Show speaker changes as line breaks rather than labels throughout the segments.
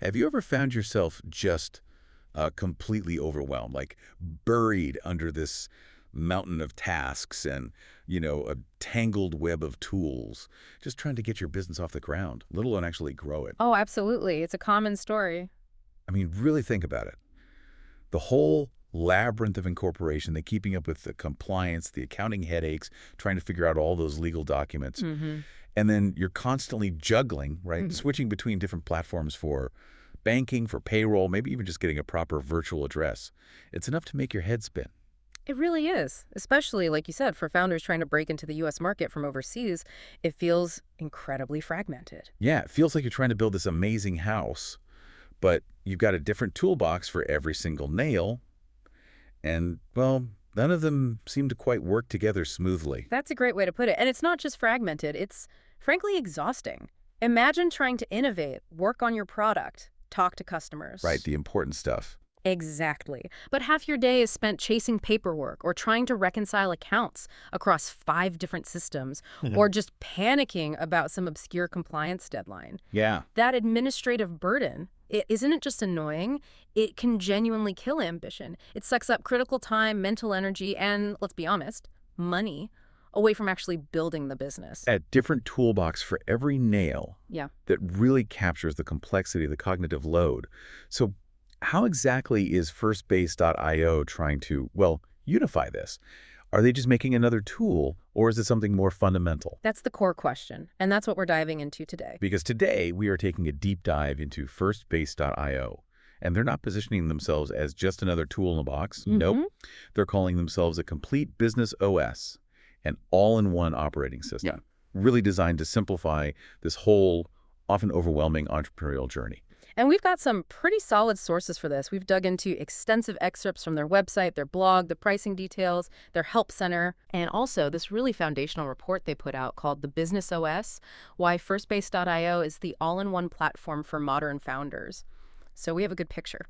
Have you ever found yourself just completely overwhelmed, like buried under this mountain of tasks and, a tangled web of tools, just trying to get your business off the ground, let alone actually grow it?
Oh, absolutely. It's a common story.
I mean, really think about it. The whole labyrinth of incorporation, the keeping up with the compliance, the accounting headaches, trying to figure out all those legal documents.
Hmm.
And then you're constantly juggling, right?
Hmm.
Switching between different platforms for banking, for payroll, maybe even just getting a proper virtual address. It's enough to make your head spin.
It really is, especially, like you said, for founders trying to break into the U.S. market from overseas. It feels incredibly fragmented.
Yeah, it feels like you're trying to build this amazing house, but you've got a different toolbox for every single nail, and, well, none of them seem to quite work together smoothly.
That's a great way to put it. And it's not just fragmented, it's frankly exhausting. Imagine trying to innovate, work on your product, talk to
Right,
customers.
the important stuff.
Exactly. But half your day is spent chasing paperwork or trying to reconcile accounts across 5 different systems or just panicking about some obscure compliance deadline.
Yeah.
That administrative burden, isn't it just annoying? It can genuinely kill ambition. It sucks up critical time, mental energy, and, let's be honest, money away from actually building the business.
A different toolbox for every nail
Yeah.
that really captures the complexity of the cognitive load. So how exactly is FirstBase.io trying to, well, unify this? Are they just making another tool, or is it something more fundamental?
That's the core question, and that's what we're diving into today.
Because today we are taking a deep dive into FirstBase.io, and they're not positioning themselves as just another tool in a box. Nope.
Hmm.
They're calling themselves a complete business OS, an all-in-one operating
Yeah.
system, really designed to simplify this whole, often overwhelming entrepreneurial journey.
And we've got some pretty solid sources for this. We've dug into extensive excerpts from their website, their blog, the pricing details, their help center, and also this really foundational report they put out called The Business OS, Why FirstBase.io is the all-in-one platform for modern founders. So we have a good picture.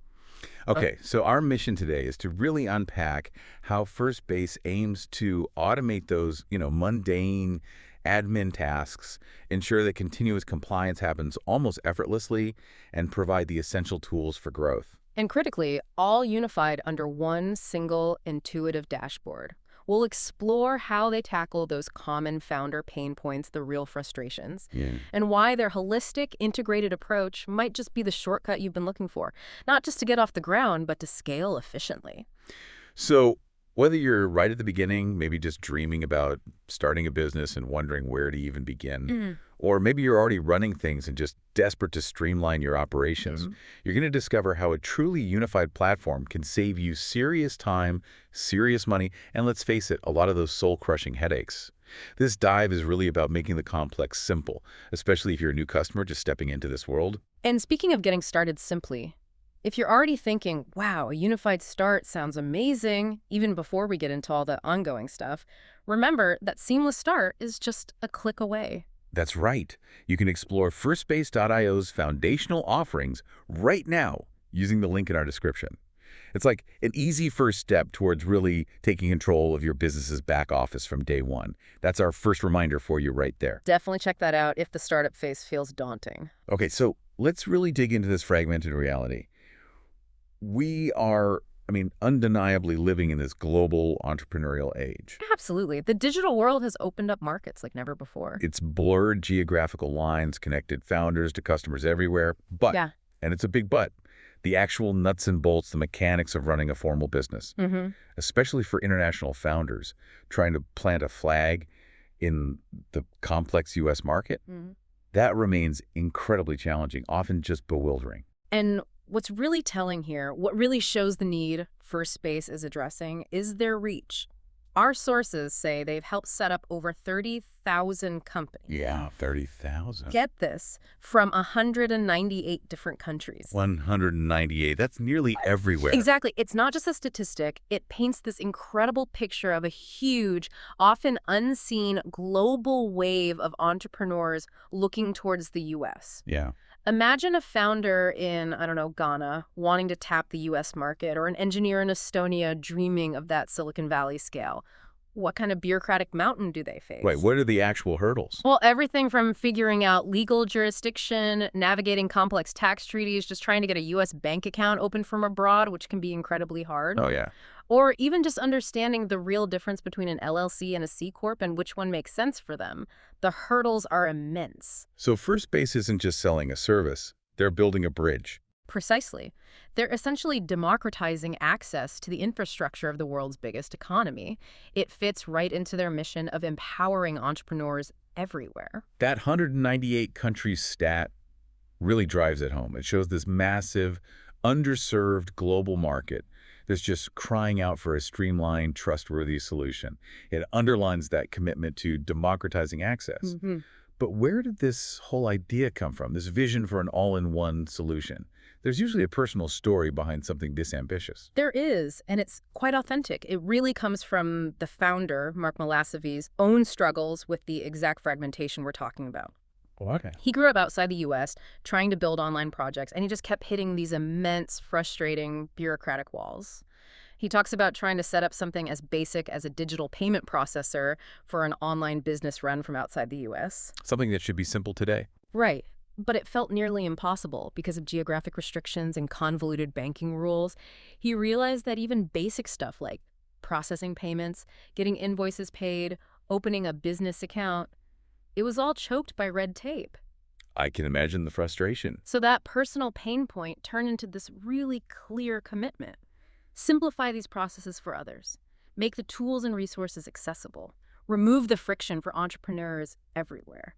Okay, so our mission today is to really unpack how First Base aims to automate those, mundane admin tasks, ensure that continuous compliance happens almost effortlessly, and provide the essential tools for growth.
And critically, all unified under one single intuitive dashboard. We'll explore how they tackle those common founder pain points, the real frustrations,
Yeah.
and why their holistic, integrated approach might just be the shortcut you've been looking for, not just to get off the ground, but to scale efficiently.
So whether you're right at the beginning, maybe just dreaming about starting a business and wondering where to even begin,
Mm.
or maybe you're already running things and just desperate to streamline your operations,
Mhm.
you're going to discover how a truly unified platform can save you serious time, serious money, and let's face it, a lot of those soul-crushing headaches. This dive is really about making the complex simple, especially if you're a new customer just stepping into this world.
And speaking of getting started simply, if you're already thinking, wow, a unified start sounds amazing, even before we get into all the ongoing stuff, remember that seamless start is just a click away.
That's right. You can explore FirstBase.io's foundational offerings right now using the link in our description. It's like an easy first step towards really taking control of your business's back office from day one. That's our first reminder for you right there.
Definitely check that out if the startup phase feels daunting.
Okay, so let's really dig into this fragmented reality. We are, undeniably living in this global entrepreneurial age.
Absolutely. The digital world has opened up markets like never before.
It's blurred geographical lines, connected founders to customers everywhere, but,
Yeah.
and it's a big but, the actual nuts and bolts, the mechanics of running a formal business,
Mm-hmm.
especially for international founders trying to plant a flag in the complex U.S. market, that remains incredibly challenging, often just bewildering.
And what's really telling here, what really shows the need First Space is addressing, is their reach. Our sources say they've helped set up over 30,000 companies.
Yeah, 30,000.
Get this, from 198 different countries.
198. That's nearly everywhere.
Exactly. It's not just a statistic. It paints this incredible picture of a huge, often unseen global wave of entrepreneurs looking towards the U.S.
Yeah.
Imagine a founder in, I don't know, Ghana wanting to tap the U.S. market, or an engineer in Estonia dreaming of that Silicon Valley scale. What kind of bureaucratic mountain do they face?
Right, what are the actual hurdles?
Well, everything from figuring out legal jurisdiction, navigating complex tax treaties, just trying to get a U.S. bank account open from abroad, which can be incredibly hard,
Oh, yeah.
or even just understanding the real difference between an LLC and a C Corp and which one makes sense for them. The hurdles are immense.
So First Base isn't just selling a service, they're building a bridge.
Precisely. They're essentially democratizing access to the infrastructure of the world's biggest economy. It fits right into their mission of empowering entrepreneurs everywhere.
That 198 countries stat really drives it home. It shows this massive, underserved global market that's just crying out for a streamlined, trustworthy solution. It underlines that commitment to democratizing access. But where did this whole idea come from, this vision for an all-in-one solution? There's usually a personal story behind something this ambitious.
There is, and it's quite authentic. It really comes from the founder, Mark Milasevi's, own struggles with the exact fragmentation we're talking about.
Oh, okay.
He grew up outside the U.S. trying to build online projects, and he just kept hitting these immense, frustrating bureaucratic walls. He talks about trying to set up something as basic as a digital payment processor for an online business run from outside the U.S.
Something that should be simple today.
Right. But it felt nearly impossible because of geographic restrictions and convoluted banking rules. He realized that even basic stuff like processing payments, getting invoices paid, opening a business account, it was all choked by red tape.
I can imagine the frustration.
So that personal pain point turned into this really clear commitment. Simplify these processes for others. Make the tools and resources accessible. Remove the friction for entrepreneurs everywhere.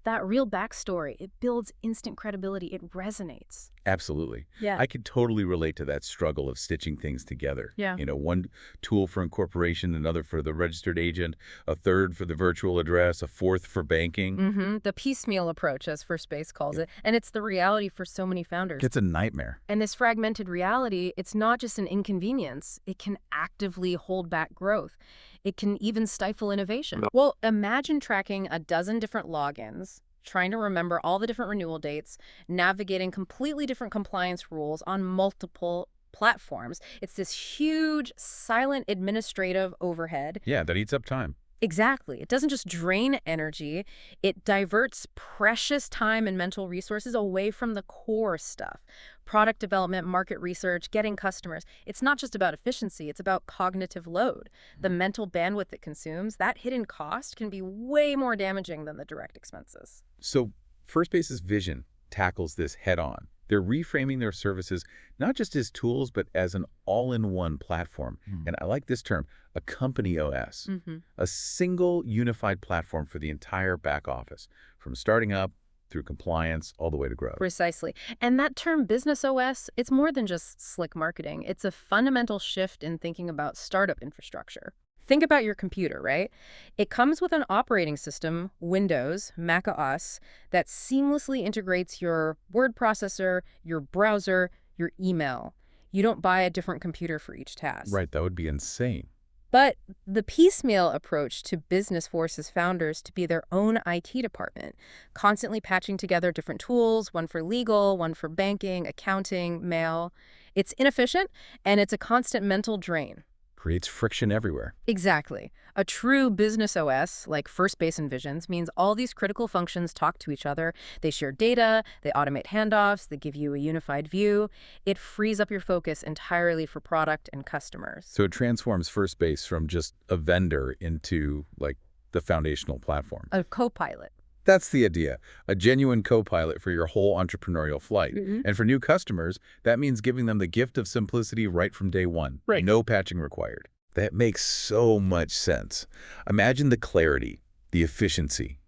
That real backstory, it builds instant credibility. It resonates.
Absolutely.
Yeah.
I could totally relate to that struggle of stitching things together.
Yeah.
You know, one tool for incorporation, another for the registered agent, a third for the virtual address, a fourth for banking.
The piecemeal approach, as First Base calls it. And it's the reality for so many founders.
It's a nightmare.
And this fragmented reality, it's not just an inconvenience. It can actively hold back growth. It can even stifle innovation. Well, imagine tracking a dozen different logins, trying to remember all the different renewal dates, navigating completely different compliance rules on multiple platforms. It's this huge, silent administrative overhead.
Yeah, that eats up time.
Exactly. It doesn't just drain energy, it diverts precious time and mental resources away from the core stuff. Product development, market research, getting customers. It's not just about efficiency, it's about cognitive load. The mental bandwidth it consumes, that hidden cost can be way more damaging than the direct expenses.
So First Base's vision tackles this head on. They're reframing their services not just as tools, but as an all-in-one platform. And I like this term, a company OS, a single unified platform for the entire back office, from starting up through compliance all the way to growth.
Precisely. And that term business OS, it's more than just slick marketing. It's a fundamental shift in thinking about startup infrastructure. Think about your computer, right? It comes with an operating system, Windows, Mac OS, that seamlessly integrates your word processor, your browser, your email. You don't buy a different computer for each task.
Right, that would be insane.
But the piecemeal approach to business forces founders to be their own IT department, constantly patching together different tools, one for legal, one for banking, accounting, mail. It's inefficient, and it's a constant mental drain.
Creates friction everywhere.
Exactly. A true business OS, like First Base envisions, means all these critical functions talk to each other. They share data, they automate handoffs, they give you a unified view. It frees up your focus entirely for product and customers.
So it transforms First Base from just a vendor into, like, the foundational platform.
A co-pilot.
That's the idea, a genuine co-pilot for your whole entrepreneurial flight. And for new customers, that means giving them the gift of simplicity right from day one.
Right.
No patching required. That makes so much sense. Imagine the clarity, the efficiency.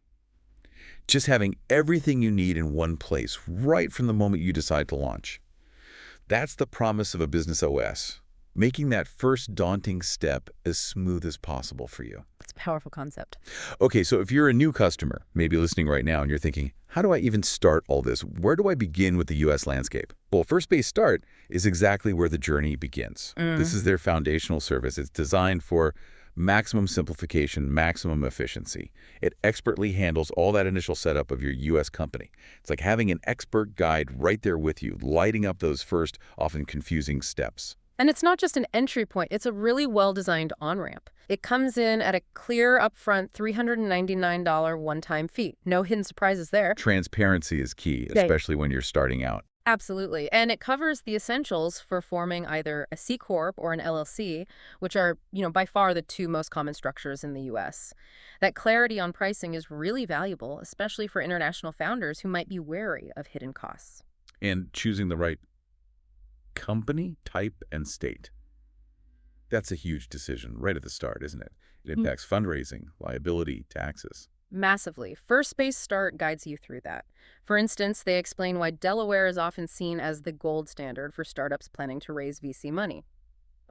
Just having everything you need in one place right from the moment you decide to launch. That's the promise of a business OS, making that first daunting step as smooth as possible for you.
It's a powerful concept.
Okay, so if you're a new customer, maybe listening right now, and you're thinking, how do I even start all this? Where do I begin with the U.S. landscape? Well, First Base Start is exactly where the journey begins. This is their foundational service. It's designed for maximum simplification, maximum efficiency. It expertly handles all that initial setup of your U.S. company. It's like having an expert guide right there with you, lighting up those first, often confusing steps.
And it's not just an entry point, it's a really well-designed on-ramp. It comes in at a clear upfront $399 one-time fee. No hidden surprises there.
Transparency is key,
Right.
especially when you're starting out.
Absolutely. And it covers the essentials for forming either a C Corp or an LLC, which are, by far the two most common structures in the US. That clarity on pricing is really valuable, especially for international founders who might be wary of hidden costs.
And choosing the right company, type, and state. That's a huge decision right at the start, isn't it? It impacts fundraising, liability, taxes.
Massively. First Base Start guides you through that. For instance, they explain why Delaware is often seen as the gold standard for startups planning to raise VC money.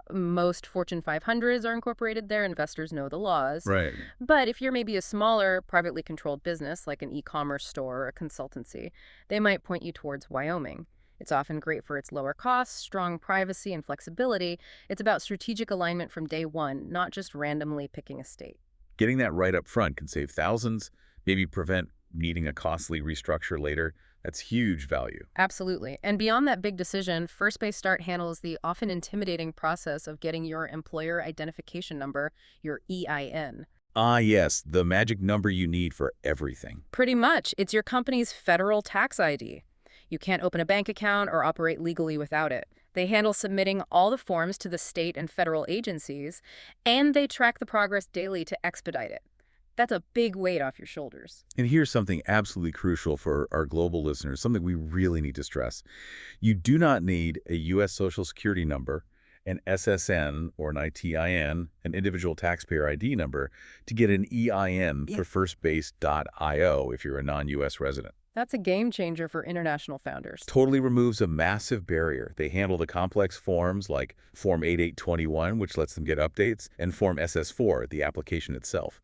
Most Fortune 500s are incorporated there. Investors know the laws.
Right.
But if you're maybe a smaller, privately controlled business, like an e-commerce store or a consultancy, they might point you towards Wyoming. It's often great for its lower costs, strong privacy, and flexibility. It's about strategic alignment from day one, not just randomly picking a state.
Getting that right up front can save thousands, maybe prevent needing a costly restructure later. That's huge value.
Absolutely. And beyond that big decision, First Base Start handles the often intimidating process of getting your employer identification number, your EIN.
Ah, yes, the magic number you need for everything.
Pretty much. It's your company's federal tax ID. You can't open a bank account or operate legally without it. They handle submitting all the forms to the state and federal agencies, and they track the progress daily to expedite it. That's a big weight off your shoulders.
And here's something absolutely crucial for our global listeners, something we really need to stress. You do not need a U.S. Social Security number, an SSN or an ITIN, an individual taxpayer ID number, to get an EIN for firstbase.io if you're a non-U.S. resident.
That's a game changer for international founders.
Totally removes a massive barrier. They handle the complex forms like Form 8821, which lets them get updates, and Form SS4, the application itself.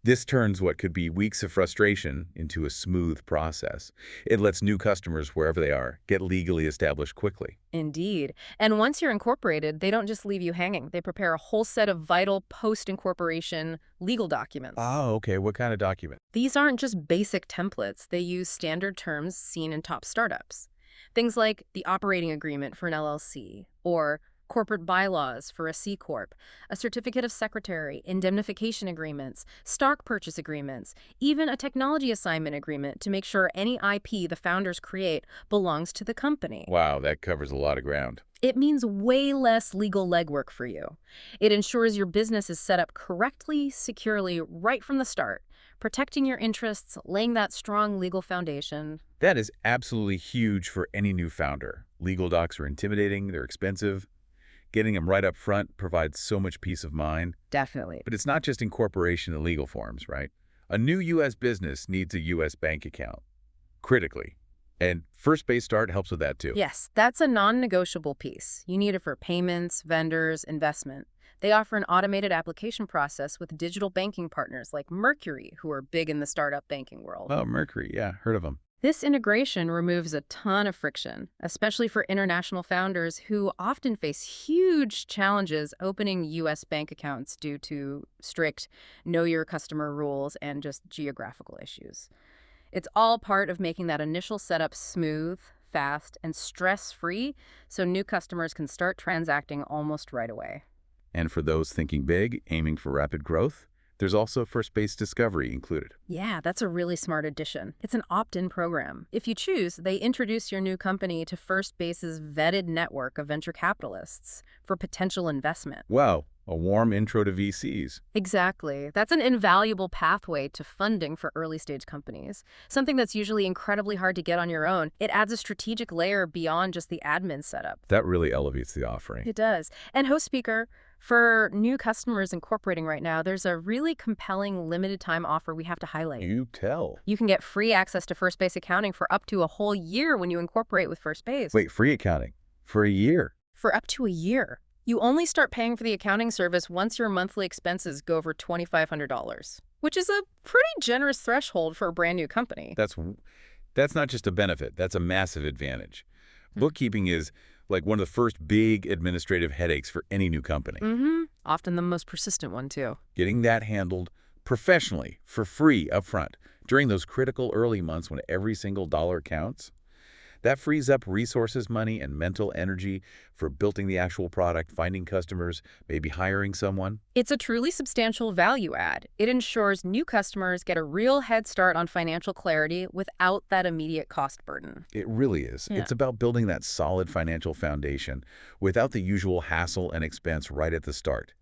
This turns what could be weeks of frustration into a smooth process. It lets new customers, wherever they are, get legally established quickly.
Indeed. And once you're incorporated, they don't just leave you hanging. They prepare a whole set of vital post-incorporation legal documents.
Oh, okay. What kind of document?
These aren't just basic templates. They use standard terms seen in top startups. Things like the operating agreement for an LLC, or corporate bylaws for a C Corp, a certificate of secretary, indemnification agreements, stock purchase agreements, even a technology assignment agreement to make sure any IP the founders create belongs to the company.
Wow, that covers a lot of ground.
It means way less legal legwork for you. It ensures your business is set up correctly, securely, right from the start, protecting your interests, laying that strong legal foundation.
That is absolutely huge for any new founder. Legal docs are intimidating, they're expensive. Getting them right up front provides so much peace of mind.
Definitely.
But it's not just incorporation and legal forms, right? A new U.S. business needs a U.S. bank account, critically. And First Base Start helps with that too.
Yes, that's a non-negotiable piece. You need it for payments, vendors, investment. They offer an automated application process with digital banking partners like Mercury, who are big in the startup banking world.
Oh, Mercury, yeah, heard of them.
This integration removes a ton of friction, especially for international founders who often face huge challenges opening U.S. bank accounts due to strict know-your-customer rules and just geographical issues. It's all part of making that initial setup smooth, fast, and stress-free so new customers can start transacting almost right away.
And for those thinking big, aiming for rapid growth, there's also First Base Discovery included.
Yeah, that's a really smart addition. It's an opt-in program. If you choose, they introduce your new company to First Base's vetted network of venture capitalists for potential investment.
Wow, a warm intro to VCs.
Exactly. That's an invaluable pathway to funding for early-stage companies, something that's usually incredibly hard to get on your own. It adds a strategic layer beyond just the admin setup.
That really elevates the offering.
It does. And host speaker, for new customers incorporating right now, there's a really compelling limited-time offer we have to highlight.
You tell.
You can get free access to First Base accounting for up to a whole year when you incorporate with First Base.
Wait, free accounting? For a year?
For up to a year. You only start paying for the accounting service once your monthly expenses go over $2,500, which is a pretty generous threshold for a brand new company.
That's not just a benefit, that's a massive advantage. Bookkeeping is like one of the first big administrative headaches for any new company.
Often the most persistent one, too.
Getting that handled professionally, for free up front, during those critical early months when every single dollar counts, That frees up resources, money, and mental energy for building the actual product, finding customers, maybe hiring someone.
It's a truly substantial value add. It ensures new customers get a real head start on financial clarity without that immediate cost burden.
It really is.
Yeah.
It's about building that solid financial foundation without the usual hassle and expense right at the start.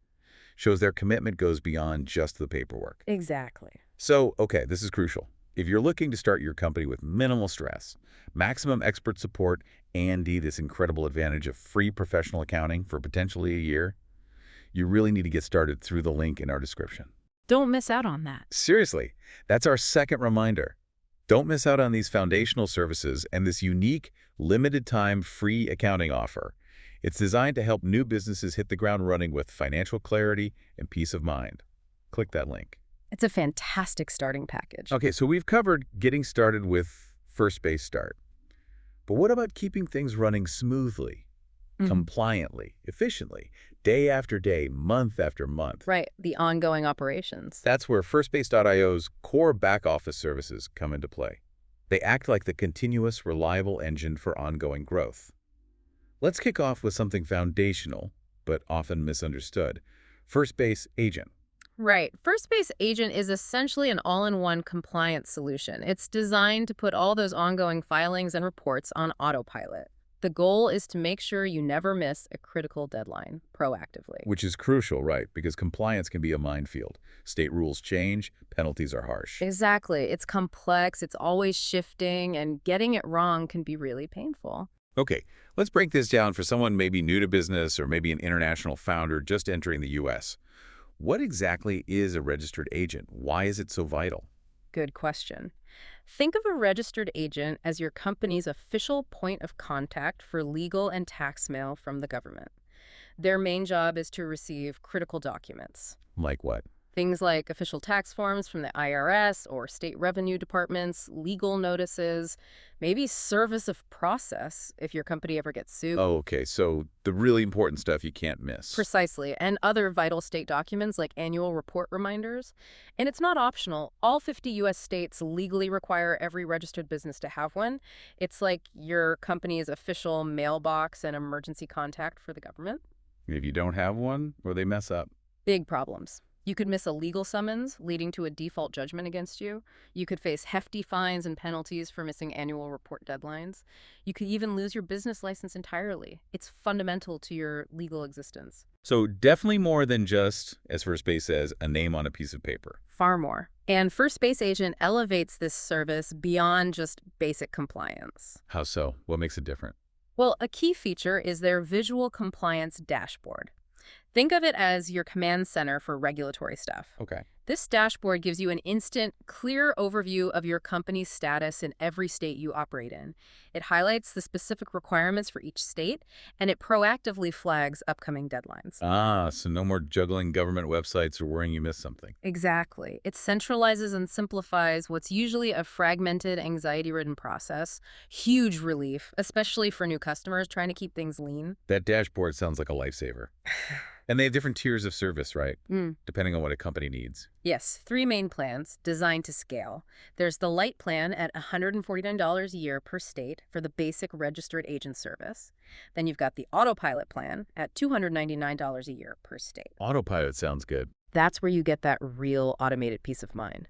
Shows their commitment goes beyond just the paperwork.
Exactly.
So, okay, this is crucial. If you're looking to start your company with minimal stress, maximum expert support, and this incredible advantage of free professional accounting for potentially a year, you really need to get started through the link in our description.
Don't miss out on that.
Seriously, that's our second reminder. Don't miss out on these foundational services and this unique, limited-time free accounting offer. It's designed to help new businesses hit the ground running with financial clarity and peace of mind. Click that link.
It's a fantastic starting package.
Okay, so we've covered getting started with First Base Start. But what about keeping things running smoothly, compliantly, efficiently, day after day, month after month?
Right, the ongoing operations.
That's where FirstBase.io's core back-office services come into play. They act like the continuous, reliable engine for ongoing growth. Let's kick off with something foundational, but often misunderstood. First Base Agent.
Right. First Base Agent is essentially an all-in-one compliance solution. It's designed to put all those ongoing filings and reports on autopilot. The goal is to make sure you never miss a critical deadline proactively.
Which is crucial, right? Because compliance can be a minefield. State rules change, penalties are harsh.
Exactly. It's complex, it's always shifting, and getting it wrong can be really painful.
Okay, let's break this down for someone maybe new to business or maybe an international founder just entering the U.S. What exactly is a registered agent? Why is it so vital?
Good question. Think of a registered agent as your company's official point of contact for legal and tax mail from the government. Their main job is to receive critical documents.
Like what?
Things like official tax forms from the IRS or state revenue departments, legal notices, maybe service of process if your company ever gets sued.
Oh, okay, so the really important stuff you can't miss.
Precisely, and other vital state documents like annual report reminders. And it's not optional. All 50 U.S. states legally require every registered business to have one. It's like your company's official mailbox and emergency contact for the government.
If you don't have one, or they mess up.
Big problems. You could miss a legal summons, leading to a default judgment against you. You could face hefty fines and penalties for missing annual report deadlines. You could even lose your business license entirely. It's fundamental to your legal existence.
So definitely more than just, as First Base says, a name on a piece of paper.
Far more. And First Base Agent elevates this service beyond just basic compliance.
How so? What makes it different?
Well, a key feature is their visual compliance dashboard. Think of it as your command center for regulatory stuff.
Okay.
This dashboard gives you an instant, clear overview of your company's status in every state you operate in. It highlights the specific requirements for each state, and it proactively flags upcoming deadlines.
Ah, so no more juggling government websites or worrying you missed something.
Exactly. It centralizes and simplifies what's usually a fragmented, anxiety-ridden process. Huge relief, especially for new customers trying to keep things lean.
That dashboard sounds like a lifesaver. And they have different tiers of service, right? Depending on what a company needs.
Yes, 3 main plans designed to scale. There's the Light plan at $149 a year per state for the basic registered agent service. Then you've got the Autopilot plan at $299 a year per state.
Autopilot sounds good.
That's where you get that real automated peace of mind.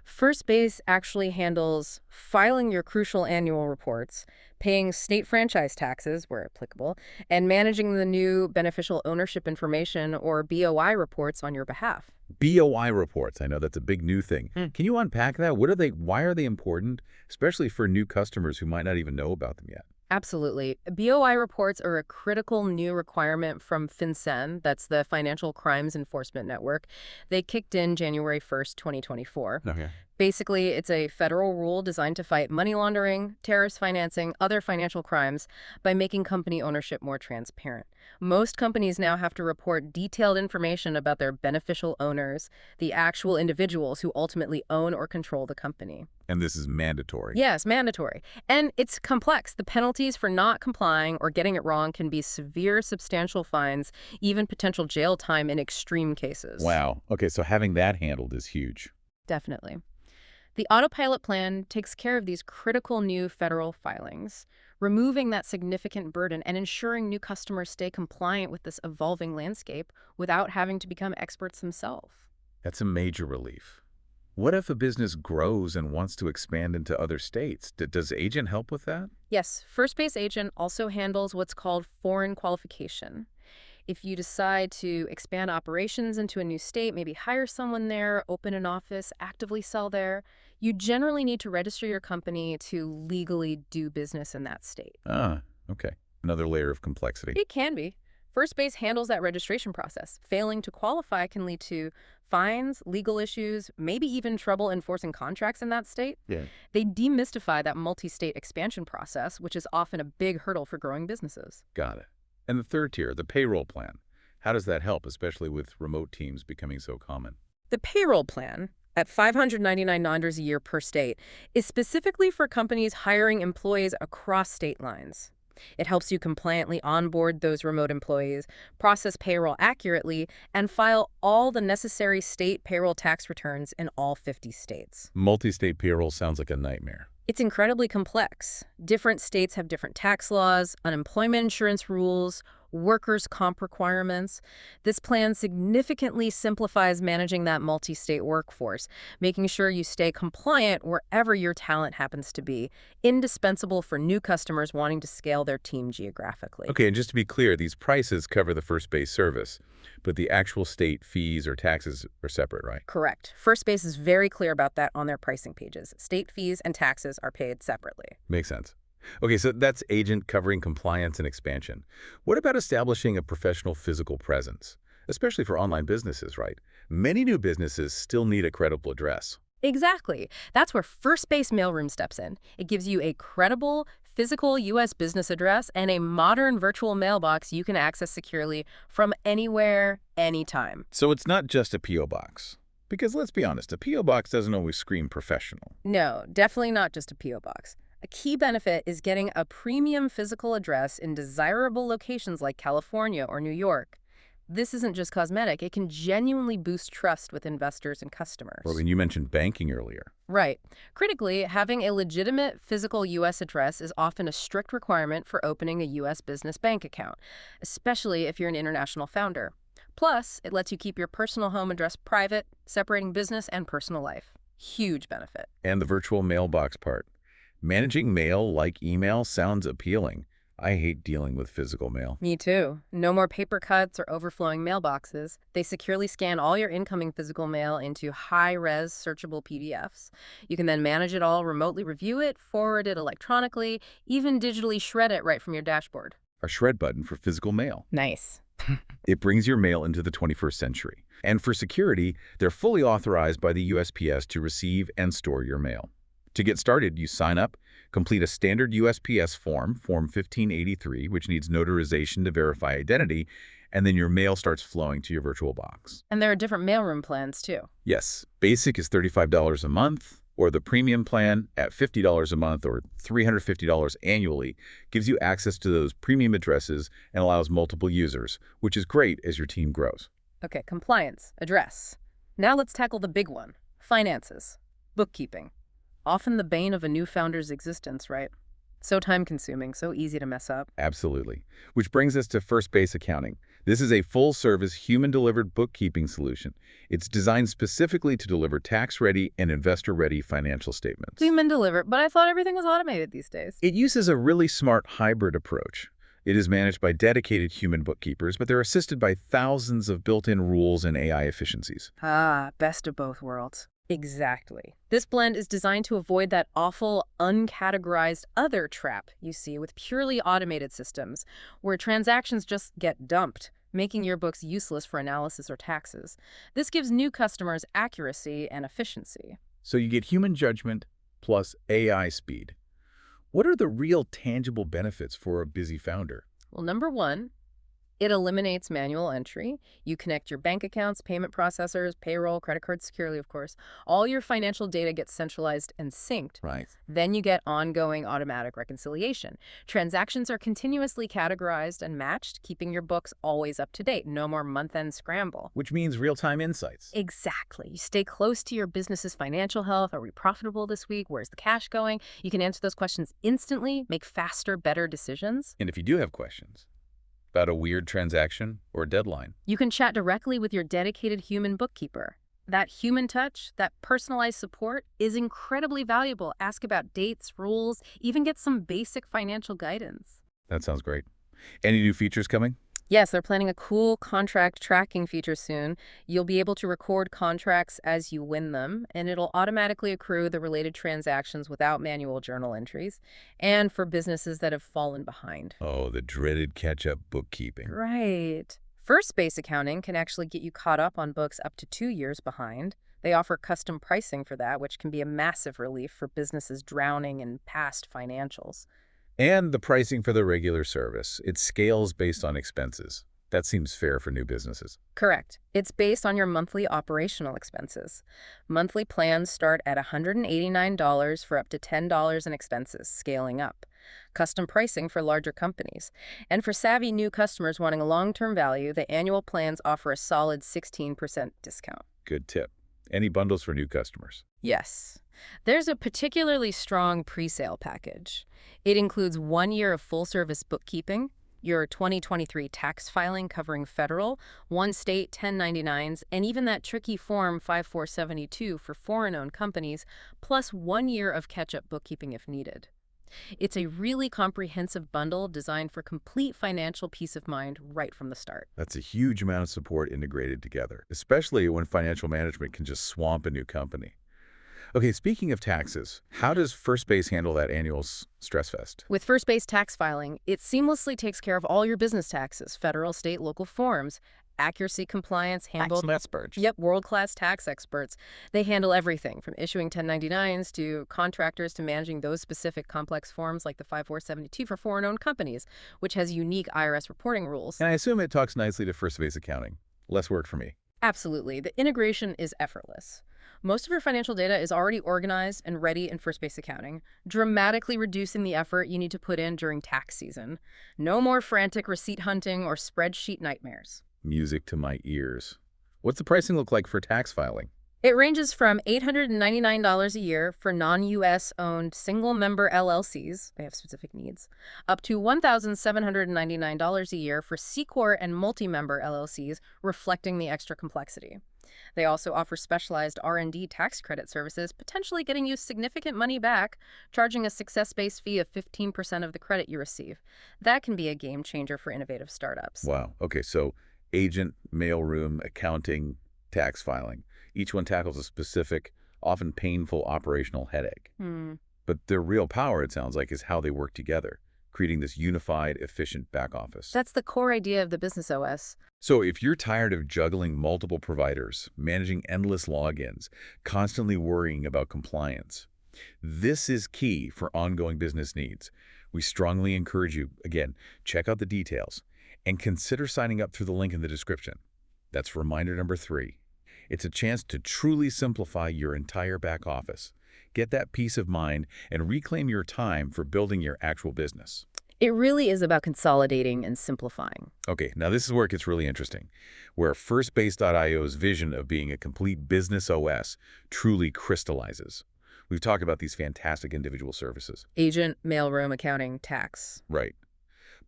First Base actually handles filing your crucial annual reports, paying state franchise taxes where applicable, and managing the new beneficial ownership information or BOI reports on your behalf.
BOI reports, I know that's a big new thing. Can you unpack that? What are they? Why are they important, especially for new customers who might not even know about them yet?
Absolutely. BOI reports are a critical new requirement from FinCEN, that's the Financial Crimes Enforcement Network. They kicked in January 1st, 2024.
Okay.
Basically, it's a federal rule designed to fight money laundering, terrorist financing, other financial crimes by making company ownership more transparent. Most companies now have to report detailed information about their beneficial owners, the actual individuals who ultimately own or control the company.
And this is mandatory.
Yes, mandatory. And it's complex. The penalties for not complying or getting it wrong can be severe, substantial fines, even potential jail time in extreme cases.
Wow. Okay, so having that handled is huge.
Definitely. The autopilot plan takes care of these critical new federal filings, removing that significant burden and ensuring new customers stay compliant with this evolving landscape without having to become experts themselves.
That's a major relief. What if a business grows and wants to expand into other states? Does Agent help with that?
Yes, First Base Agent also handles what's called foreign qualification. If you decide to expand operations into a new state, maybe hire someone there, open an office, actively sell there, you generally need to register your company to legally do business in that state.
Ah, okay. Another layer of complexity.
It can be. First Base handles that registration process. Failing to qualify can lead to fines, legal issues, maybe even trouble enforcing contracts in that state.
Yeah.
They demystify that multi-state expansion process, which is often a big hurdle for growing businesses.
Got it. And the third tier, the payroll plan. How does that help, especially with remote teams becoming so common?
The payroll plan, at $599 a year per state, is specifically for companies hiring employees across state lines. It helps you compliantly onboard those remote employees, process payroll accurately, and file all the necessary state payroll tax returns in all 50 states.
Multi-state payroll sounds like a nightmare.
It's incredibly complex. Different states have different tax laws, unemployment insurance rules, workers' comp requirements. This plan significantly simplifies managing that multi-state workforce, making sure you stay compliant wherever your talent happens to be, indispensable for new customers wanting to scale their team geographically.
Okay, and just to be clear, these prices cover the First Base service, but the actual state fees or taxes are separate, right?
Correct. First Base is very clear about that on their pricing pages. State fees and taxes are paid separately.
Makes sense. Okay, so that's Agent covering compliance and expansion. What about establishing a professional physical presence? Especially for online businesses, right? Many new businesses still need a credible address.
Exactly. That's where First Base Mailroom steps in. It gives you a credible, physical U.S. business address and a modern virtual mailbox you can access securely from anywhere, anytime.
So it's not just a P.O. box. Because let's be honest, a P.O. box doesn't always scream professional.
No, definitely not just a P.O. box. A key benefit is getting a premium physical address in desirable locations like California or New York. This isn't just cosmetic. It can genuinely boost trust with investors and customers.
Well, when you mentioned banking earlier.
Right. Critically, having a legitimate physical U.S. address is often a strict requirement for opening a U.S. business bank account, especially if you're an international founder. Plus, it lets you keep your personal home address private, separating business and personal life. Huge benefit.
And the virtual mailbox part. Managing mail like email sounds appealing. I hate dealing with physical mail.
Me too. No more paper cuts or overflowing mailboxes. They securely scan all your incoming physical mail into high-res searchable PDFs. You can then manage it all, remotely review it, forward it electronically, even digitally shred it right from your dashboard.
A shred button for physical mail.
Nice.
It brings your mail into the 21st century. And for security, they're fully authorized by the USPS to receive and store your mail. To get started, you sign up, complete a standard USPS form, Form 1583, which needs notarization to verify identity, and then your mail starts flowing to your virtual box.
And there are different mailroom plans, too.
Yes, basic is $35 a month, or the premium plan at $50 a month or $350 annually gives you access to those premium addresses and allows multiple users, which is great as your team grows.
Okay, compliance, address. Now let's tackle the big one, finances, bookkeeping. Often the bane of a new founder's existence, right? So time-consuming, so easy to mess up.
Absolutely. Which brings us to First Base Accounting. This is a full-service, human-delivered bookkeeping solution. It's designed specifically to deliver tax-ready and investor-ready financial statements.
Human delivered, but I thought everything was automated these days.
It uses a really smart hybrid approach. It is managed by dedicated human bookkeepers, but they're assisted by thousands of built-in rules and AI efficiencies.
Ah, best of both worlds. Exactly. This blend is designed to avoid that awful, uncategorized other trap you see with purely automated systems, where transactions just get dumped, making your books useless for analysis or taxes. This gives new customers accuracy and efficiency.
So you get human judgment plus AI speed. What are the real tangible benefits for a busy founder?
Well, number one, It eliminates manual entry. You connect your bank accounts, payment processors, payroll, credit cards securely, of course. All your financial data gets centralized and synced.
Right.
Then you get ongoing automatic reconciliation. Transactions are continuously categorized and matched, keeping your books always up to date. No more month-end scramble.
Which means real-time insights.
Exactly. You stay close to your business's financial health. Are we profitable this week? Where's the cash going? You can answer those questions instantly, make faster, better decisions.
And if you do have questions about a weird transaction or deadline,
You can chat directly with your dedicated human bookkeeper. That human touch, that personalized support is incredibly valuable. Ask about dates, rules, even get some basic financial guidance.
that sounds great. Any new features coming?
Yes, they're planning a cool contract tracking feature soon. You'll be able to record contracts as you win them, and it'll automatically accrue the related transactions without manual journal entries, and for businesses that have fallen behind.
Oh, the dreaded catch-up bookkeeping.
Right. First Base Accounting can actually get you caught up on books up to 2 years behind. They offer custom pricing for that, which can be a massive relief for businesses drowning in past financials.
And the pricing for the regular service. It scales based on expenses. That seems fair for new businesses.
Correct. It's based on your monthly operational expenses. Monthly plans start at $189 for up to $10 in expenses, scaling up. Custom pricing for larger companies. And for savvy new customers wanting a long-term value, the annual plans offer a solid 16% discount.
Good tip. Any bundles for new customers?
Yes. There's a particularly strong pre-sale package. It includes 1 year of full-service bookkeeping, your 2023 tax filing covering federal, one state 1099s, and even that tricky Form 5472 for foreign-owned companies, plus 1 year of catch-up bookkeeping if needed. It's a really comprehensive bundle designed for complete financial peace of mind right from the start.
That's a huge amount of support integrated together, especially when financial management can just swamp a new company. Okay, speaking of taxes, how does First Base handle that annual stress fest?
With First Base Tax Filing, it seamlessly takes care of all your business taxes, federal, state, local forms, accuracy, compliance, handled.
experts.
Yep, world-class tax experts. They handle everything from issuing 1099s to contractors to managing those specific complex forms like the 5472 for foreign-owned companies, which has unique IRS reporting rules.
And I assume it talks nicely to First Base Accounting. Less work for me.
Absolutely. The integration is effortless. Most of your financial data is already organized and ready in First Base Accounting, dramatically reducing the effort you need to put in during tax season. No more frantic receipt hunting or spreadsheet nightmares.
Music to my ears. What's the pricing look like for tax filing?
It ranges from $899 a year for non-U.S. owned single-member LLCs, they have specific needs, up to $1,799 a year for C-Corp and multi-member LLCs, reflecting the extra complexity. They also offer specialized R&D tax credit services, potentially getting you significant money back, charging a success-based fee of 15% of the credit you receive. That can be a game changer for innovative startups.
Wow. Okay, so agent, mailroom, accounting, tax filing. Each one tackles a specific, often painful operational headache. But their real power, it sounds like, is how they work together, creating this unified, efficient back office.
That's the core idea of the Business OS.
So if you're tired of juggling multiple providers, managing endless logins, constantly worrying about compliance, this is key for ongoing business needs. We strongly encourage you, again, check out the details and consider signing up through the link in the description. That's reminder number 3. It's a chance to truly simplify your entire back office. Get that peace of mind and reclaim your time for building your actual business.
It really is about consolidating and simplifying.
Okay, now this is where it gets really interesting, where FirstBase.io's vision of being a complete business OS truly crystallizes. We've talked about these fantastic individual services.
Agent, mailroom, accounting, tax.
Right.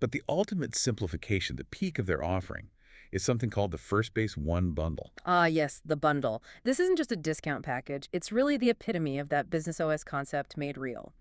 But the ultimate simplification, the peak of their offering, is something called the First Base One Bundle.
Ah, yes, the bundle. This isn't just a discount package. It's really the epitome of that Business OS concept made real.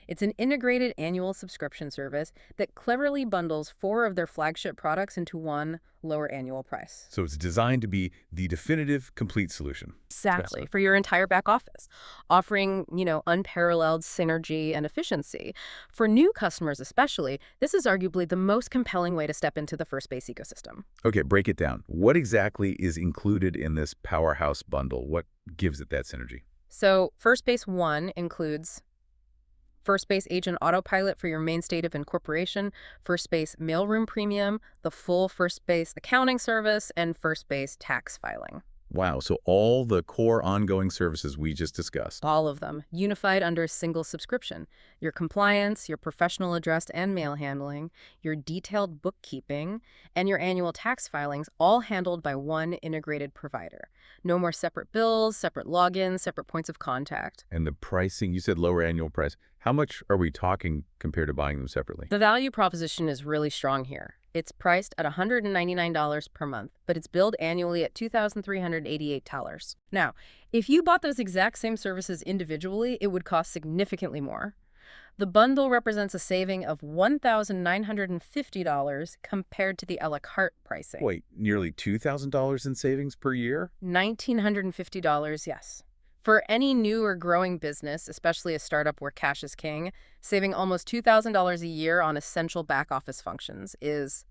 It's an integrated annual subscription service that cleverly bundles 4 of their flagship products into one lower annual price.
So it's designed to be the definitive, complete solution.
Exactly, for your entire back office, offering, unparalleled synergy and efficiency. For new customers especially, this is arguably the most compelling way to step into the First Base ecosystem.
Okay, break it down. What exactly is included in this powerhouse bundle? What gives it that synergy?
So First Base One includes First Base Agent Autopilot for your main state of incorporation, First Base Mailroom Premium, the full First Base accounting service, and First Base tax filing.
Wow, so all the core ongoing services we just discussed.
All of them, unified under a single subscription. Your compliance, your professional address and mail handling, your detailed bookkeeping, and your annual tax filings, all handled by one integrated provider. No more separate bills, separate logins, separate points of contact.
And the pricing, you said lower annual price. How much are we talking compared to buying them separately?
The value proposition is really strong here. It's priced at $199 per month, but it's billed annually at $2,388. Now, if you bought those exact same services individually, it would cost significantly more. The bundle represents a saving of $1,950 compared to the a la carte pricing.
Wait, nearly $2,000 in savings per year?
$1,950, yes. For any new or growing business, especially a startup where cash is king, saving almost $2,000 a year on essential back office functions is,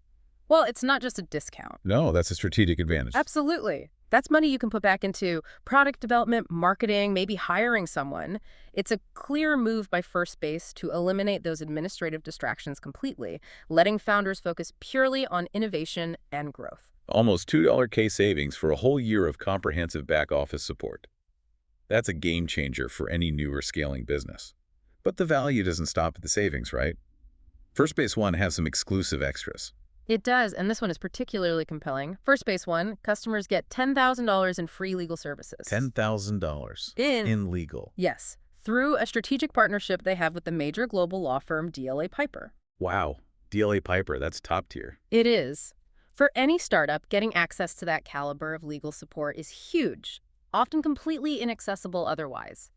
well, it's not just a discount.
No, that's a strategic advantage.
Absolutely. That's money you can put back into product development, marketing, maybe hiring someone. It's a clear move by First Base to eliminate those administrative distractions completely, letting founders focus purely on innovation and growth.
Almost $2K savings for a whole year of comprehensive back office support. That's a game changer for any new or scaling business. But the value doesn't stop at the savings, right? First Base One has some exclusive extras.
It does, and this one is particularly compelling. First Base One, customers get $10,000 in free legal services.
$10,000 in legal.
Yes, through a strategic partnership they have with the major global law firm DLA Piper.
Wow, DLA Piper, that's top tier.
It is. For any startup, getting access to that caliber of legal support is huge, often completely inaccessible otherwise.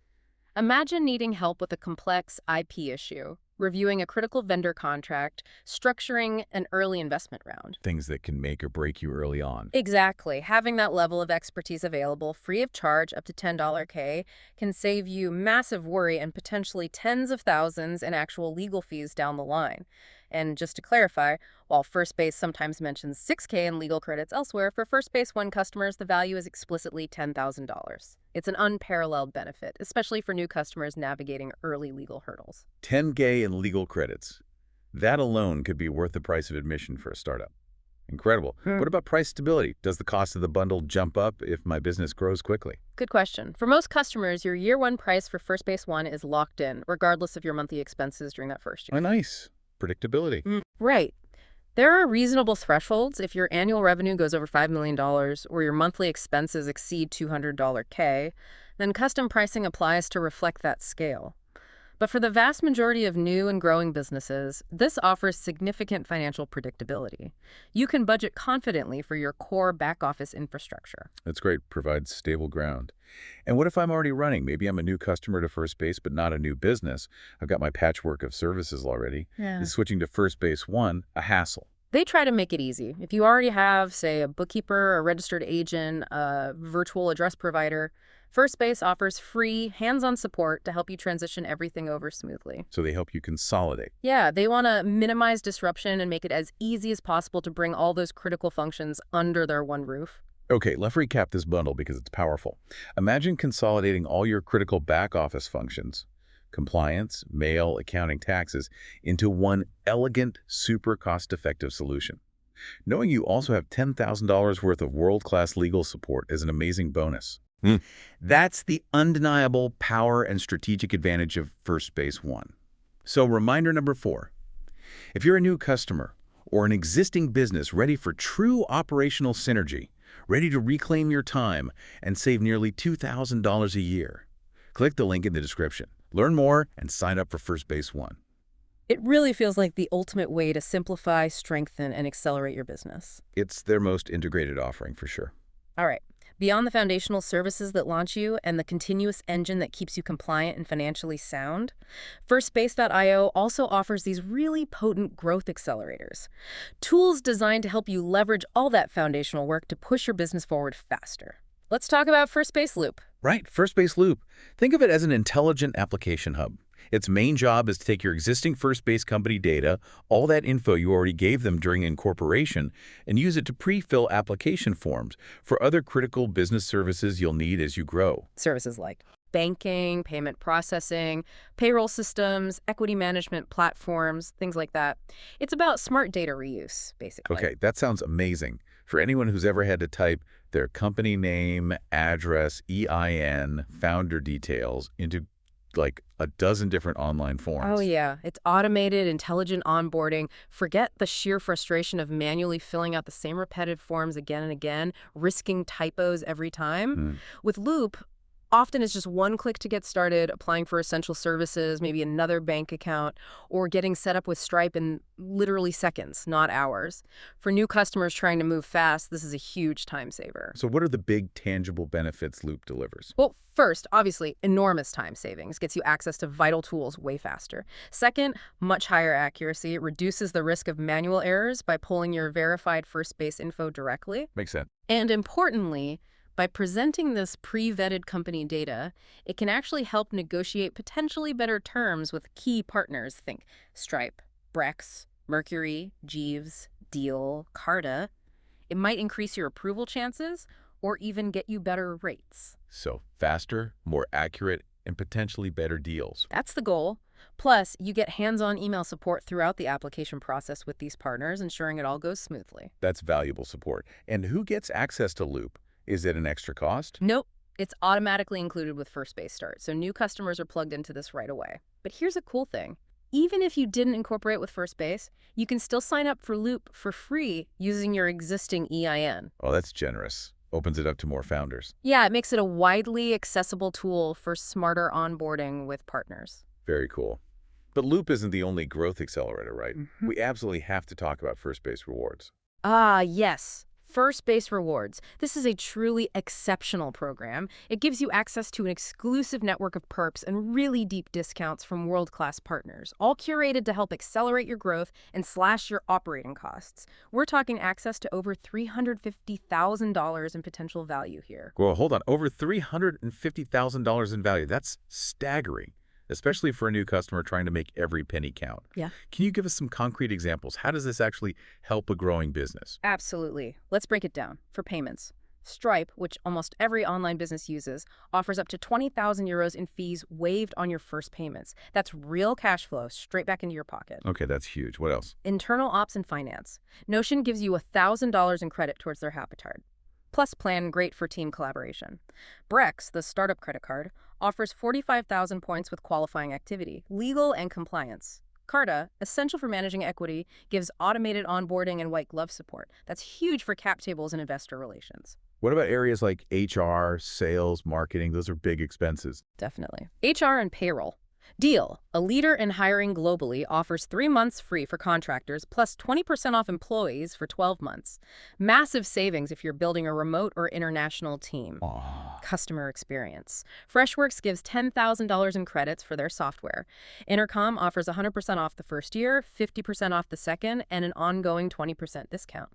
Imagine needing help with a complex IP issue, reviewing a critical vendor contract, structuring an early investment round.
Things that can make or break you early on.
Exactly. Having that level of expertise available, free of charge, up to $10K, can save you massive worry and potentially tens of thousands in actual legal fees down the line. And just to clarify, while First Base sometimes mentions $6K in legal credits elsewhere, for First Base One customers, the value is explicitly $10,000. It's an unparalleled benefit, especially for new customers navigating early legal hurdles.
$10K in legal credits. That alone could be worth the price of admission for a startup. Incredible. What about price stability? Does the cost of the bundle jump up if my business grows quickly?
Good question. For most customers, your year one price for First Base One is locked in, regardless of your monthly expenses during that first year.
Oh, nice. Predictability.
Right. There are reasonable thresholds. If your annual revenue goes over $5 million or your monthly expenses exceed $200K, then custom pricing applies to reflect that scale. But for the vast majority of new and growing businesses, this offers significant financial predictability. You can budget confidently for your core back-office infrastructure.
That's great. Provides stable ground. And what if I'm already running? Maybe I'm a new customer to First Base, but not a new business. I've got my patchwork of services already. Is switching to First Base One a hassle?
They try to make it easy. If you already have, say, a bookkeeper, a registered agent, a virtual address provider, First Base offers free, hands-on support to help you transition everything over smoothly.
So they help you consolidate.
Yeah, they want to minimize disruption and make it as easy as possible to bring all those critical functions under their one roof.
Okay, let's recap this bundle because it's powerful. Imagine consolidating all your critical back office functions, compliance, mail, accounting, taxes, into one elegant, super cost-effective solution. Knowing you also have $10,000 worth of world-class legal support is an amazing bonus. That's the undeniable power and strategic advantage of First Base One. So reminder number 4, if you're a new customer or an existing business ready for true operational synergy, ready to reclaim your time and save nearly $2,000 a year, click the link in the description. Learn more and sign up for First Base One.
It really feels like the ultimate way to simplify, strengthen, and accelerate your business.
It's their most integrated offering for sure.
All right. Beyond the foundational services that launch you and the continuous engine that keeps you compliant and financially sound, FirstBase.io also offers these really potent growth accelerators, tools designed to help you leverage all that foundational work to push your business forward faster. Let's talk about First Base Loop.
Right, First Base Loop. Think of it as an intelligent application hub. Its main job is to take your existing First Base company data, all that info you already gave them during incorporation, and use it to pre-fill application forms for other critical business services you'll need as you grow.
Services like banking, payment processing, payroll systems, equity management platforms, things like that. It's about smart data reuse, basically.
Okay, that sounds amazing. For anyone who's ever had to type their company name, address, EIN, founder details into like a dozen different online
Oh,
forms.
yeah. It's automated, intelligent onboarding. Forget the sheer frustration of manually filling out the same repetitive forms again and again, risking typos every time.
Hmm.
With Loop, often it's just one click to get started, applying for essential services, maybe another bank account, or getting set up with Stripe in literally seconds, not hours. For new customers trying to move fast, this is a huge time saver.
So what are the big tangible benefits Loop delivers?
Well, first, obviously, enormous time savings gets you access to vital tools way faster. Second, much higher accuracy. It reduces the risk of manual errors by pulling your verified first base info directly.
Makes sense.
And importantly, by presenting this pre-vetted company data, it can actually help negotiate potentially better terms with key partners. Think Stripe, Brex, Mercury, Jeeves, Deal, Carta. It might increase your approval chances or even get you better rates.
So faster, more accurate, and potentially better deals.
That's the goal. Plus, you get hands-on email support throughout the application process with these partners, ensuring it all goes smoothly.
That's valuable support. And who gets access to Loop? Is it an extra cost?
Nope, it's automatically included with First Base Start, so new customers are plugged into this right away. But here's a cool thing. Even if you didn't incorporate with First Base, you can still sign up for Loop for free using your existing EIN.
Oh, that's generous. Opens it up to more founders.
Yeah, it makes it a widely accessible tool for smarter onboarding with partners.
Very cool. But Loop isn't the only growth accelerator, right?
Mhm.
We absolutely have to talk about First Base Rewards.
Ah, yes. First Base Rewards. This is a truly exceptional program. It gives you access to an exclusive network of perks and really deep discounts from world-class partners, all curated to help accelerate your growth and slash your operating costs. We're talking access to over $350,000 in potential value here.
Well, hold on. Over $350,000 in value. That's staggering, especially for a new customer trying to make every penny count.
Yeah.
Can you give us some concrete examples? How does this actually help a growing business?
Absolutely. Let's break it down. For payments, Stripe, which almost every online business uses, offers up to 20,000 euros in fees waived on your first payments. That's real cash flow straight back into your pocket.
Okay, that's huge. What else?
Internal ops and finance. Notion gives you $1,000 in credit towards their Happy Plus plan, great for team collaboration. Brex, the startup credit card, offers 45,000 points with qualifying activity, legal and compliance. Carta, essential for managing equity, gives automated onboarding and white glove support. That's huge for cap tables and investor relations.
What about areas like HR, sales, marketing? Those are big expenses.
Definitely. HR and payroll. Deal, a leader in hiring globally, offers 3 months free for contractors plus 20% off employees for 12 months. Massive savings if you're building a remote or international team.
Oh,
Customer experience. Freshworks gives $10,000 in credits for their software. Intercom offers 100% off the first year, 50% off the second, and an ongoing 20% discount.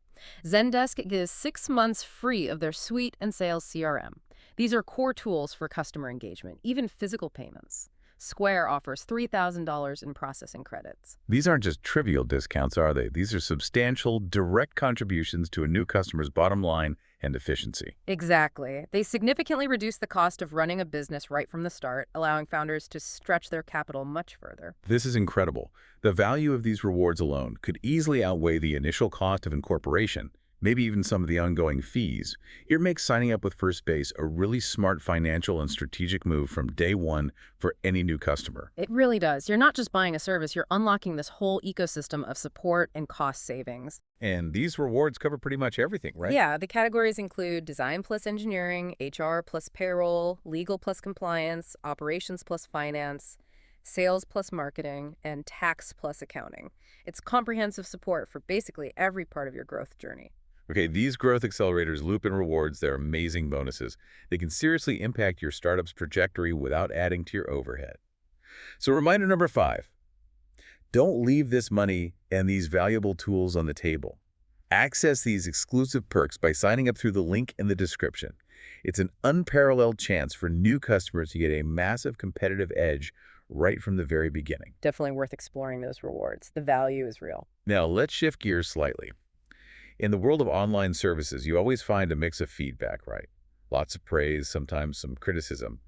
Zendesk gives 6 months free of their Suite and Sales CRM. These are core tools for customer engagement, even physical payments. Square offers $3,000 in processing credits.
these aren't just trivial discounts, are they? These are substantial, direct contributions to a new customer's bottom line and efficiency.
Exactly. They significantly reduce the cost of running a business right from the start, allowing founders to stretch their capital much further.
This is incredible. The value of these rewards alone could easily outweigh the initial cost of incorporation, maybe even some of the ongoing fees. It makes signing up with First Base a really smart financial and strategic move from day one for any new customer.
It really does. You're not just buying a service, you're unlocking this whole ecosystem of support and cost savings.
And these rewards cover pretty much everything, right?
Yeah, the categories include design plus engineering, HR plus payroll, legal plus compliance, operations plus finance, sales plus marketing, and tax plus accounting. It's comprehensive support for basically every part of your growth journey.
Okay, these growth accelerators, Loop and Rewards, they're amazing bonuses. They can seriously impact your startup's trajectory without adding to your overhead. So reminder number 5, don't leave this money and these valuable tools on the table. Access these exclusive perks by signing up through the link in the description. It's an unparalleled chance for new customers to get a massive competitive edge right from the very beginning.
Definitely worth exploring those rewards. The value is real.
Now, let's shift gears slightly. In the world of online services, you always find a mix of feedback, right? Lots of praise, sometimes some criticism.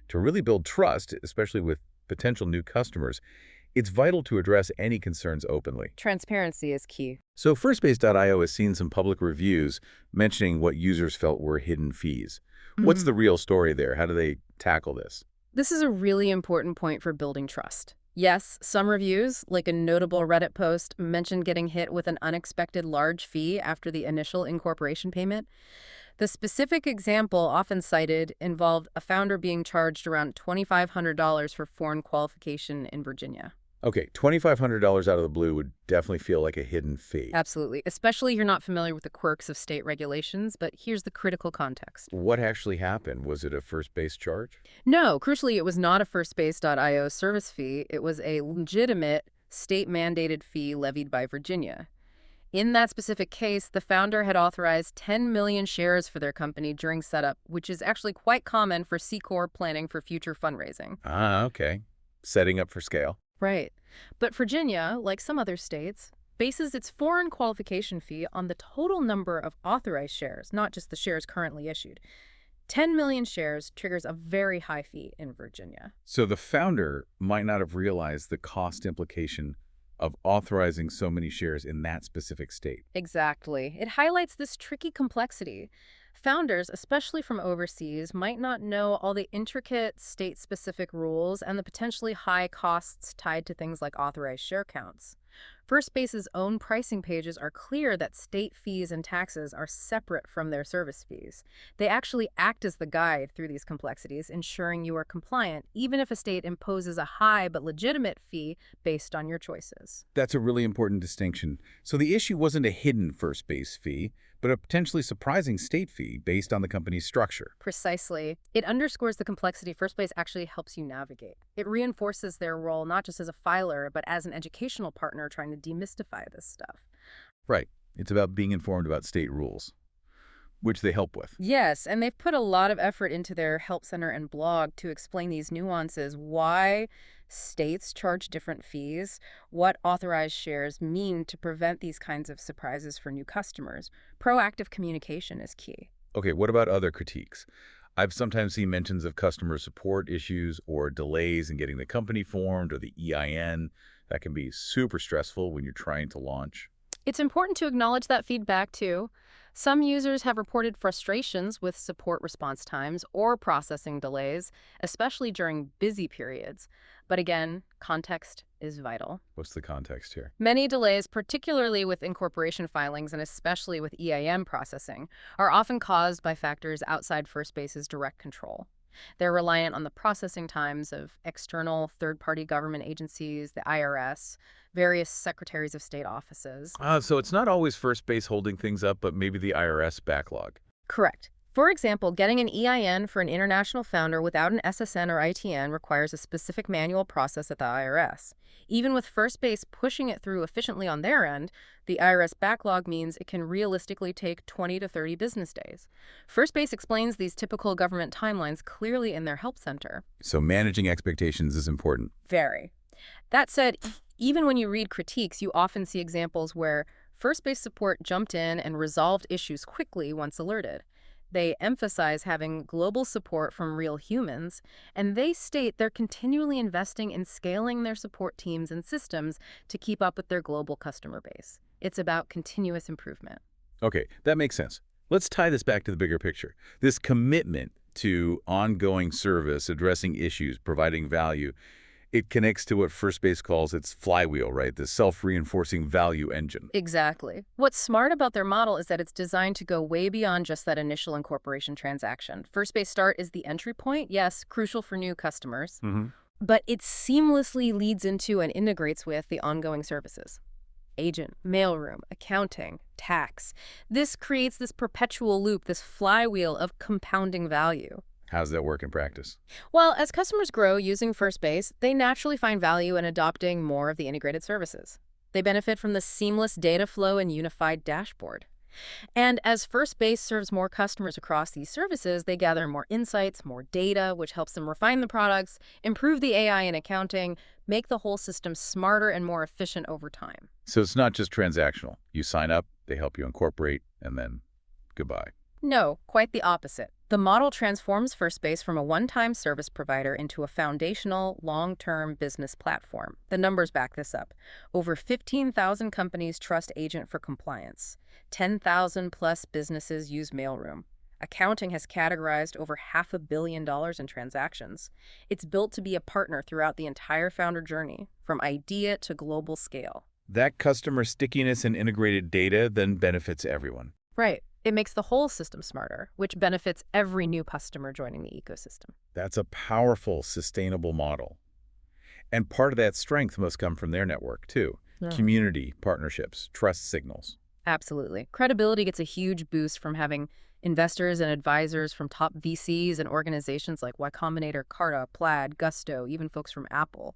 To really build trust, especially with potential new customers, it's vital to address any concerns openly.
Transparency is key.
So Firstbase.io has seen some public reviews mentioning what users felt were hidden fees. What's the real story there? How do they tackle this?
This is a really important point for building trust. Yes, some reviews, like a notable Reddit post, mentioned getting hit with an unexpected large fee after the initial incorporation payment. The specific example often cited involved a founder being charged around $2,500 for foreign qualification in Virginia.
Okay, $2,500 out of the blue would definitely feel like a hidden fee.
Absolutely, especially if you're not familiar with the quirks of state regulations, but here's the critical context.
What actually happened? Was it a Firstbase charge?
No, crucially, it was not a Firstbase.io service fee. It was a legitimate state-mandated fee levied by Virginia. In that specific case, the founder had authorized 10 million shares for their company during setup, which is actually quite common for C Corp planning for future fundraising.
Ah, okay. Setting up for scale.
Right. But Virginia, like some other states, bases its foreign qualification fee on the total number of authorized shares, not just the shares currently issued. 10 million shares triggers a very high fee in Virginia.
So the founder might not have realized the cost implication of authorizing so many shares in that specific state.
Exactly. It highlights this tricky complexity. Founders, especially from overseas, might not know all the intricate state-specific rules and the potentially high costs tied to things like authorized share counts. Firstbase's own pricing pages are clear that state fees and taxes are separate from their service fees. They actually act as the guide through these complexities, ensuring you are compliant, even if a state imposes a high but legitimate fee based on your choices.
That's a really important distinction. So the issue wasn't a hidden Firstbase fee, but a potentially surprising state fee based on the company's structure.
Precisely. It underscores the complexity Firstbase actually helps you navigate. It reinforces their role not just as a filer, but as an educational partner trying to demystify this stuff.
Right. It's about being informed about state rules, which they help with.
Yes, and they've put a lot of effort into their help center and blog to explain these nuances, why states charge different fees, what authorized shares mean to prevent these kinds of surprises for new customers. Proactive communication is key.
Okay, what about other critiques? I've sometimes seen mentions of customer support issues or delays in getting the company formed or the EIN. That can be super stressful when you're trying to launch.
It's important to acknowledge that feedback, too. Some users have reported frustrations with support response times or processing delays, especially during busy periods. But again, context is vital.
What's the context here?
Many delays, particularly with incorporation filings and especially with EIM processing, are often caused by factors outside Firstbase's direct control. They're reliant on the processing times of external third-party government agencies, the IRS, various secretaries of state offices.
So it's not always Firstbase holding things up, but maybe the IRS backlog.
Correct. For example, getting an EIN for an international founder without an SSN or ITN requires a specific manual process at the IRS. Even with Firstbase pushing it through efficiently on their end, the IRS backlog means it can realistically take 20 to 30 business days. Firstbase explains these typical government timelines clearly in their help center.
So managing expectations is important.
Very. That said, even when you read critiques, you often see examples where Firstbase support jumped in and resolved issues quickly once alerted. They emphasize having global support from real humans, and they state they're continually investing in scaling their support teams and systems to keep up with their global customer base. It's about continuous improvement.
Okay, that makes sense. Let's tie this back to the bigger picture. This commitment to ongoing service, addressing issues, providing value, it connects to what Firstbase calls its flywheel, right? The self-reinforcing value engine.
Exactly. What's smart about their model is that it's designed to go way beyond just that initial incorporation transaction. Firstbase Start is the entry point, yes, crucial for new customers, but it seamlessly leads into and integrates with the ongoing services. Agent, mailroom, accounting, tax. This creates this perpetual loop, this flywheel of compounding value.
How's that work in practice?
Well, as customers grow using Firstbase, they naturally find value in adopting more of the integrated services. They benefit from the seamless data flow and unified dashboard. And as Firstbase serves more customers across these services, they gather more insights, more data, which helps them refine the products, improve the AI in accounting, make the whole system smarter and more efficient over time.
So it's not just transactional. You sign up, they help you incorporate, and then goodbye.
No, quite the opposite. The model transforms FirstBase from a one-time service provider into a foundational, long-term business platform. The numbers back this up. Over 15,000 companies trust Agent for compliance. 10,000 plus businesses use Mailroom. Accounting has categorized over $500 million in transactions. It's built to be a partner throughout the entire founder journey, from idea to global scale.
That customer stickiness and integrated data then benefits everyone.
Right. It makes the whole system smarter, which benefits every new customer joining the ecosystem.
That's a powerful, sustainable model. And part of that strength must come from their network, too.
Yeah.
Community, partnerships, trust signals.
Absolutely. Credibility gets a huge boost from having investors and advisors from top VCs and organizations like Y Combinator, Carta, Plaid, Gusto, even folks from Apple.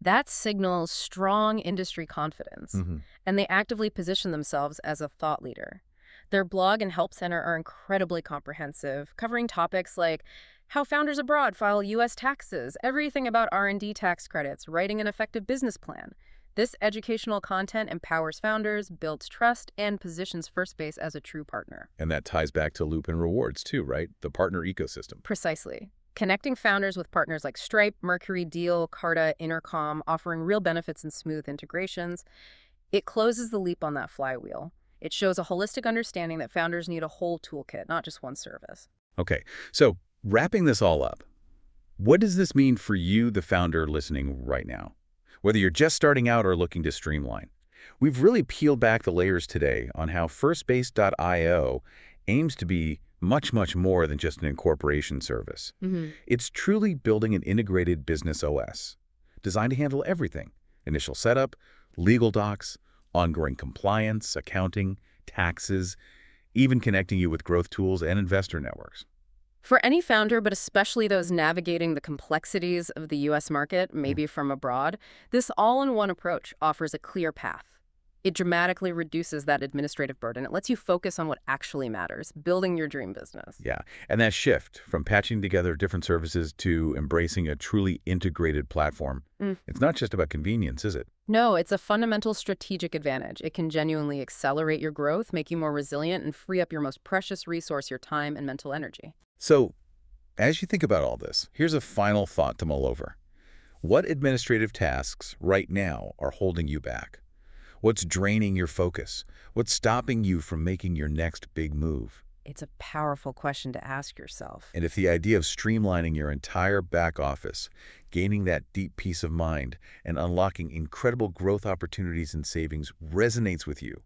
That signals strong industry confidence, and they actively position themselves as a thought leader. Their blog and help center are incredibly comprehensive, covering topics like how founders abroad file U.S. taxes, everything about R&D tax credits, writing an effective business plan. This educational content empowers founders, builds trust, and positions FirstBase as a true partner.
And that ties back to Lupin Rewards, too, right? The partner ecosystem.
Precisely. Connecting founders with partners like Stripe, Mercury, Deal, Carta, Intercom, offering real benefits and smooth integrations. It closes the loop on that flywheel. It shows a holistic understanding that founders need a whole toolkit, not just one service.
Okay, so wrapping this all up, what does this mean for you, the founder listening right now? Whether you're just starting out or looking to streamline. We've really peeled back the layers today on how FirstBase.io aims to be much, much more than just an incorporation service. It's truly building an integrated business OS, designed to handle everything: initial setup, legal docs, ongoing compliance, accounting, taxes, even connecting you with growth tools and investor networks.
For any founder, but especially those navigating the complexities of the U.S. market, maybe from abroad, this all-in-one approach offers a clear path. It dramatically reduces that administrative burden. It lets you focus on what actually matters, building your dream business.
Yeah, and that shift from patching together different services to embracing a truly integrated platform, it's not just about convenience, is it?
No, it's a fundamental strategic advantage. It can genuinely accelerate your growth, make you more resilient, and free up your most precious resource, your time and mental energy.
So, as you think about all this, here's a final thought to mull over. What administrative tasks right now are holding you back? What's draining your focus? What's stopping you from making your next big move?
It's a powerful question to ask yourself.
And if the idea of streamlining your entire back office, gaining that deep peace of mind, and unlocking incredible growth opportunities and savings resonates with you,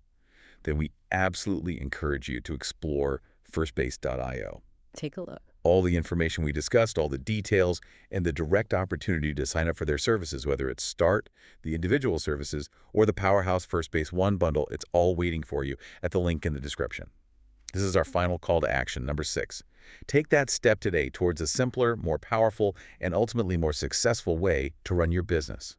then we absolutely encourage you to explore FirstBase.io.
Take a look.
All the information we discussed, all the details, and the direct opportunity to sign up for their services, whether it's Start, the individual services, or the Powerhouse FirstBase One bundle, it's all waiting for you at the link in the description. This is our final call to action, number 6. Take that step today towards a simpler, more powerful, and ultimately more successful way to run your business.